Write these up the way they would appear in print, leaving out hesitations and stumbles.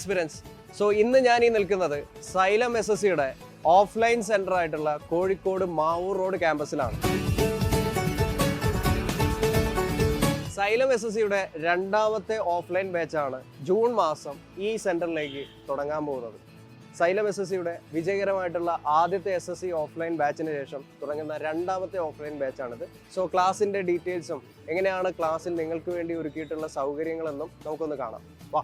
Aspirants. So ഇന്ന് ഞാൻ ഈ നിൽക്കുന്നത് സൈലം SSCയുടെ ഓഫ്ലൈൻ സെന്റർ ആയിട്ടുള്ള കോഴിക്കോട് മാവൂർ റോഡ് ക്യാമ്പസിലാണ്. സൈലം SSCയുടെ രണ്ടാമത്തെ ഓഫ്ലൈൻ ബാച്ചാണ് ജൂൺ മാസം ഈ സെന്ററിലേക്ക് തുടങ്ങാൻ പോകുന്നത്. സൈലം SSCയുടെ വിജയകരമായിട്ടുള്ള ആദ്യത്തെ SSC ഓഫ്ലൈൻ ബാച്ചിന് ശേഷം തുടങ്ങുന്ന രണ്ടാമത്തെ ഓഫ്ലൈൻ ബാച്ചാണിത്. സോ ക്ലാസിന്റെ ഡീറ്റെയിൽസും എങ്ങനെയാണ് ക്ലാസ്സിൽ നിങ്ങൾക്ക് വേണ്ടി ഒരുക്കിയിട്ടുള്ള സൗകര്യങ്ങളെന്നും നമുക്കൊന്ന് കാണാം. വാ.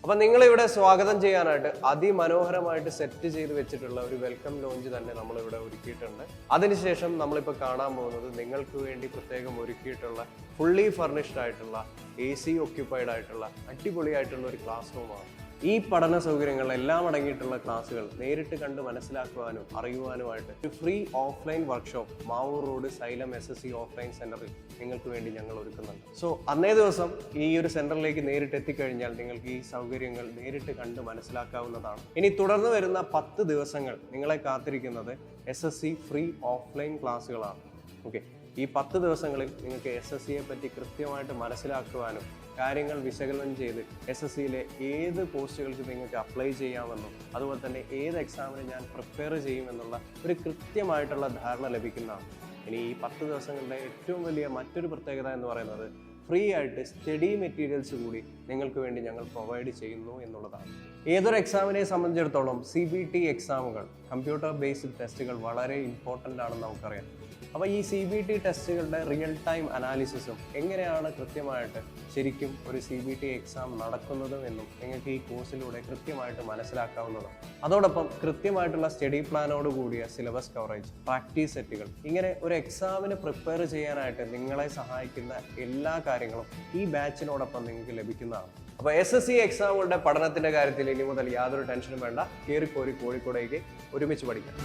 അപ്പം നിങ്ങളിവിടെ സ്വാഗതം ചെയ്യാനായിട്ട് അതിമനോഹരമായിട്ട് സെറ്റ് ചെയ്ത് വെച്ചിട്ടുള്ള ഒരു വെൽക്കം ലോഞ്ച് തന്നെ നമ്മളിവിടെ ഒരുക്കിയിട്ടുണ്ട്. അതിനുശേഷം നമ്മളിപ്പോൾ കാണാൻ പോകുന്നത് നിങ്ങൾക്ക് വേണ്ടി പ്രത്യേകം ഒരുക്കിയിട്ടുള്ള ഫുള്ളി ഫർണിഷ്ഡ് ആയിട്ടുള്ള AC ഒക്യുപ്പൈഡ് ആയിട്ടുള്ള അടിപൊളിയായിട്ടുള്ള ഒരു ക്ലാസ് റൂമാണ്. ഈ പഠന സൗകര്യങ്ങൾ എല്ലാം അടങ്ങിയിട്ടുള്ള ക്ലാസ്സുകൾ നേരിട്ട് കണ്ട് മനസ്സിലാക്കുവാനും അറിയുവാനുമായിട്ട് ഒരു free offline workshop Mavoor road xylem SSC offline സെന്ററിൽ നിങ്ങൾക്ക് വേണ്ടി ഞങ്ങൾ ഒരുക്കുന്നുണ്ട്. സോ അന്നേ ദിവസം ഈ ഒരു സെന്ററിലേക്ക് നേരിട്ട് എത്തിക്കഴിഞ്ഞാൽ നിങ്ങൾക്ക് ഈ സൗകര്യങ്ങൾ നേരിട്ട് കണ്ട് മനസ്സിലാക്കാവുന്നതാണ്. ഇനി തുടർന്ന് വരുന്ന 10 ദിവസങ്ങൾ നിങ്ങളെ കാത്തിരിക്കുന്നത് SSC ഫ്രീ ഓഫ്ലൈൻ ക്ലാസ്സുകളാണ്. ഓക്കെ, ഈ 10 ദിവസങ്ങളിൽ നിങ്ങൾക്ക് SSCയെ പറ്റി കൃത്യമായിട്ട് മനസ്സിലാക്കുവാനും കാര്യങ്ങൾ വിശകലനം ചെയ്ത് SSCയിലെ ഏത് പോസ്റ്റുകൾക്ക് നിങ്ങൾക്ക് അപ്ലൈ ചെയ്യാമെന്നും അതുപോലെ തന്നെ ഏത് എക്സാമിന് ഞാൻ പ്രിപ്പയർ ചെയ്യുമെന്നുള്ള ഒരു കൃത്യമായിട്ടുള്ള ധാരണ ലഭിക്കുന്നതാണ്. ഇനി ഈ 10 ദിവസങ്ങളുടെ ഏറ്റവും വലിയ മറ്റൊരു പ്രത്യേകത എന്ന് പറയുന്നത് ഫ്രീ ആയിട്ട് സ്റ്റഡി മെറ്റീരിയൽസ് കൂടി നിങ്ങൾക്ക് വേണ്ടി ഞങ്ങൾ പ്രൊവൈഡ് ചെയ്യുന്നു എന്നുള്ളതാണ്. ഏതൊരു എക്സാമിനെ സംബന്ധിച്ചിടത്തോളം CBT എക്സാമുകൾ കമ്പ്യൂട്ടർ ബേസ്ഡ് ടെസ്റ്റുകൾ വളരെ ഇമ്പോർട്ടൻ്റ് ആണെന്ന് നമുക്കറിയാം. അപ്പോൾ ഈ CBT ടെസ്റ്റുകളുടെ റിയൽ ടൈം അനാലിസിസും എങ്ങനെയാണ് കൃത്യമായിട്ട് ശരിക്കും ഒരു CBT എക്സാം നടക്കുന്നതും എന്നും നിങ്ങൾക്ക് ഈ കോഴ്സിലൂടെ കൃത്യമായിട്ട് മനസ്സിലാക്കാവുന്നതാണ്. അതോടൊപ്പം കൃത്യമായിട്ടുള്ള സ്റ്റഡി പ്ലാനോട് കൂടിയ സിലബസ് കവറേജ്, പ്രാക്ടീസ് സെറ്റുകൾ, ഇങ്ങനെ ഒരു എക്സാമിന് പ്രിപ്പയർ ചെയ്യാനായിട്ട് നിങ്ങളെ സഹായിക്കുന്ന എല്ലാ കാര്യങ്ങളും ഈ ബാച്ചിനോടൊപ്പം നിങ്ങൾക്ക് ലഭിക്കുന്നതാണ്. അപ്പോൾ SSC എക്സാമുകളുടെ പഠനത്തിൻ്റെ കാര്യത്തിൽ ഇനി മുതൽ യാതൊരു ടെൻഷനും വേണ്ട. കയറിപ്പോരി കോഴിക്കോടേക്ക് ഒരുമിച്ച് പഠിക്കാം.